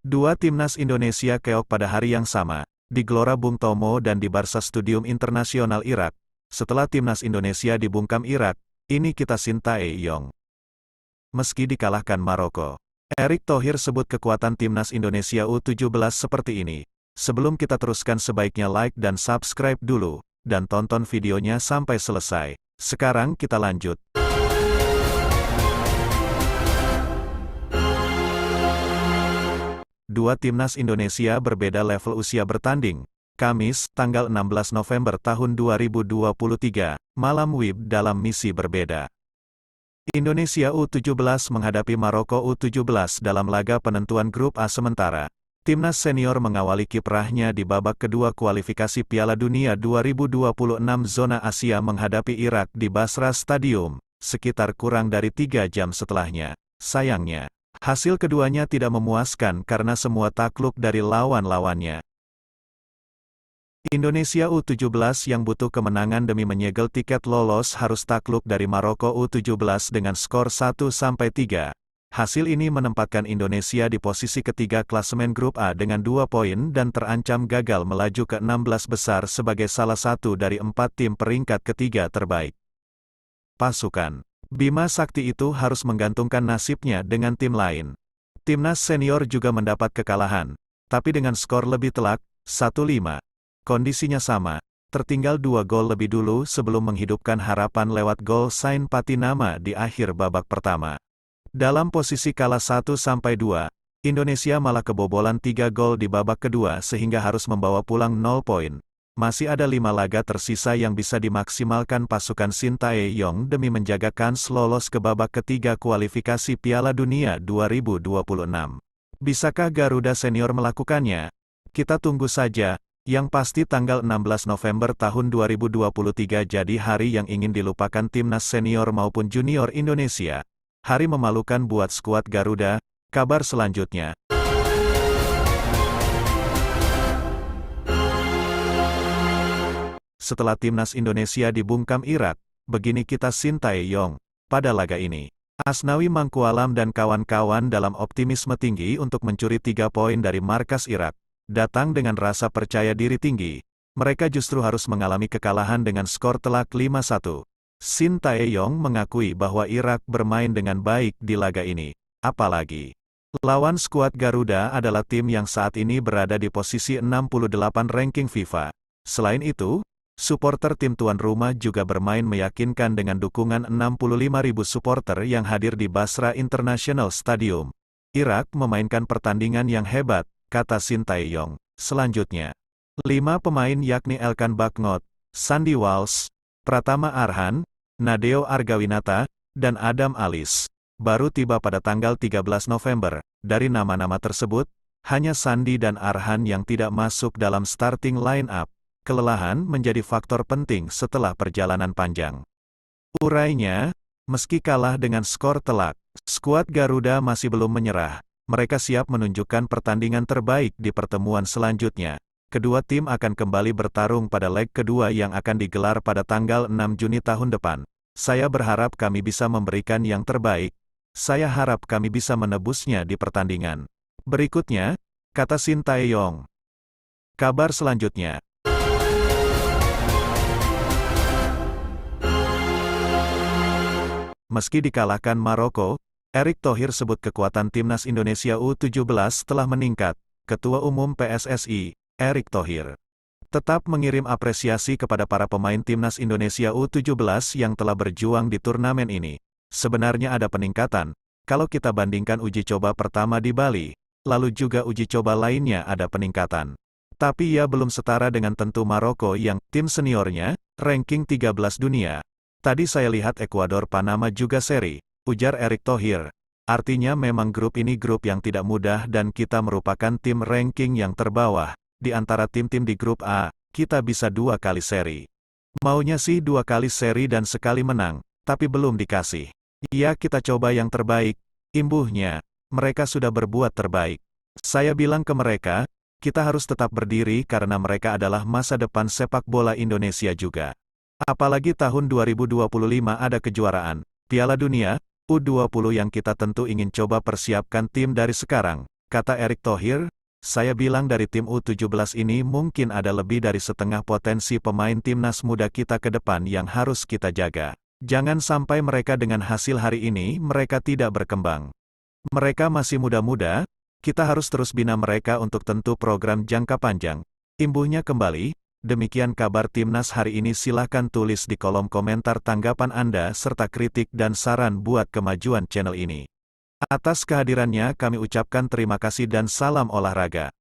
Dua timnas Indonesia keok pada hari yang sama, di Gelora Bung Tomo dan di Barca Stadium Internasional Irak. Setelah timnas Indonesia dibungkam Irak, ini kita Sintayong. Meski dikalahkan Maroko, Erick Thohir sebut kekuatan timnas Indonesia U17 seperti ini. Sebelum kita teruskan sebaiknya like dan subscribe dulu, dan tonton videonya sampai selesai. Sekarang kita lanjut. Dua timnas Indonesia berbeda level usia bertanding. Kamis, tanggal 16 November tahun 2023, malam WIB dalam misi berbeda. Indonesia U17 menghadapi Maroko U17 dalam laga penentuan grup A sementara. Timnas senior mengawali kiprahnya di babak kedua kualifikasi Piala Dunia 2026 zona Asia menghadapi Irak di Basra Stadium, sekitar kurang dari 3 jam setelahnya. Sayangnya, hasil keduanya tidak memuaskan karena semua takluk dari lawan-lawannya. Indonesia U17 yang butuh kemenangan demi menyegel tiket lolos harus takluk dari Maroko U17 dengan skor 1-3. Hasil ini menempatkan Indonesia di posisi ketiga klasemen grup A dengan 2 poin dan terancam gagal melaju ke 16 besar sebagai salah satu dari 4 tim peringkat ketiga terbaik. Pasukan Bima Sakti itu harus menggantungkan nasibnya dengan tim lain. Timnas senior juga mendapat kekalahan, tapi dengan skor lebih telak, 1-5. Kondisinya sama, tertinggal 2 gol lebih dulu sebelum menghidupkan harapan lewat gol Sain Patinama di akhir babak pertama. Dalam posisi kalah 1-2, Indonesia malah kebobolan 3 gol di babak kedua sehingga harus membawa pulang 0 poin. Masih ada 5 laga tersisa yang bisa dimaksimalkan pasukan Sintayong demi menjaga kans lolos ke babak ketiga kualifikasi Piala Dunia 2026. Bisakah Garuda Senior melakukannya? Kita tunggu saja. Yang pasti tanggal 16 November tahun 2023 jadi hari yang ingin dilupakan timnas senior maupun junior Indonesia. Hari memalukan buat skuad Garuda. Kabar selanjutnya. Setelah timnas Indonesia dibungkam Irak, begini kita Sintayong pada laga ini. Asnawi Mangkualam dan kawan-kawan dalam optimisme tinggi untuk mencuri 3 poin dari markas Irak. Datang dengan rasa percaya diri tinggi, mereka justru harus mengalami kekalahan dengan skor telak 5-1. Sintayong mengakui bahwa Irak bermain dengan baik di laga ini. Apalagi, lawan skuad Garuda adalah tim yang saat ini berada di posisi 68 ranking FIFA. Selain itu, supporter tim tuan rumah juga bermain meyakinkan dengan dukungan 65.000 supporter yang hadir di Basra International Stadium. Irak memainkan pertandingan yang hebat, kata Sintayong. Selanjutnya, 5 pemain yakni Elkan Bagnot, Sandy Walsh, Pratama Arhan, Nadeo Argawinata, dan Adam Alis, baru tiba pada tanggal 13 November. Dari nama-nama tersebut, hanya Sandy dan Arhan yang tidak masuk dalam starting line-up. Kelelahan menjadi faktor penting setelah perjalanan panjang. Urainya, meski kalah dengan skor telak, skuad Garuda masih belum menyerah. Mereka siap menunjukkan pertandingan terbaik di pertemuan selanjutnya. Kedua tim akan kembali bertarung pada leg kedua yang akan digelar pada tanggal 6 Juni tahun depan. Saya berharap kami bisa memberikan yang terbaik. Saya harap kami bisa menebusnya di pertandingan berikutnya, kata Sintayong. Kabar selanjutnya. Meski dikalahkan Maroko, Erick Thohir sebut kekuatan timnas Indonesia U17 telah meningkat. Ketua Umum PSSI, Erick Thohir, tetap mengirim apresiasi kepada para pemain timnas Indonesia U17 yang telah berjuang di turnamen ini. Sebenarnya ada peningkatan, kalau kita bandingkan uji coba pertama di Bali, lalu juga uji coba lainnya ada peningkatan. Tapi ia belum setara dengan tentu Maroko yang tim seniornya, ranking 13 dunia. Tadi saya lihat Ekuador Panama juga seri. Ujar Erick Thohir. Artinya memang grup ini grup yang tidak mudah dan kita merupakan tim ranking yang terbawah. Di antara tim-tim di grup A, kita bisa 2 kali seri. Maunya sih 2 kali seri dan sekali menang, tapi belum dikasih. Ya kita coba yang terbaik. Imbuhnya, mereka sudah berbuat terbaik. Saya bilang ke mereka, kita harus tetap berdiri karena mereka adalah masa depan sepak bola Indonesia juga. Apalagi tahun 2025 ada kejuaraan Piala Dunia U20 yang kita tentu ingin coba persiapkan tim dari sekarang. kata Erick Thohir. Saya bilang dari tim U17 ini mungkin ada lebih dari setengah potensi pemain timnas muda kita ke depan yang harus kita jaga. Jangan sampai mereka dengan hasil hari ini mereka tidak berkembang. Mereka masih muda-muda, kita harus terus bina mereka untuk tentu program jangka panjang. Imbuhnya kembali, demikian kabar timnas hari ini. Silahkan tulis di kolom komentar tanggapan Anda serta kritik dan saran buat kemajuan channel ini. Atas kehadirannya kami ucapkan terima kasih dan salam olahraga.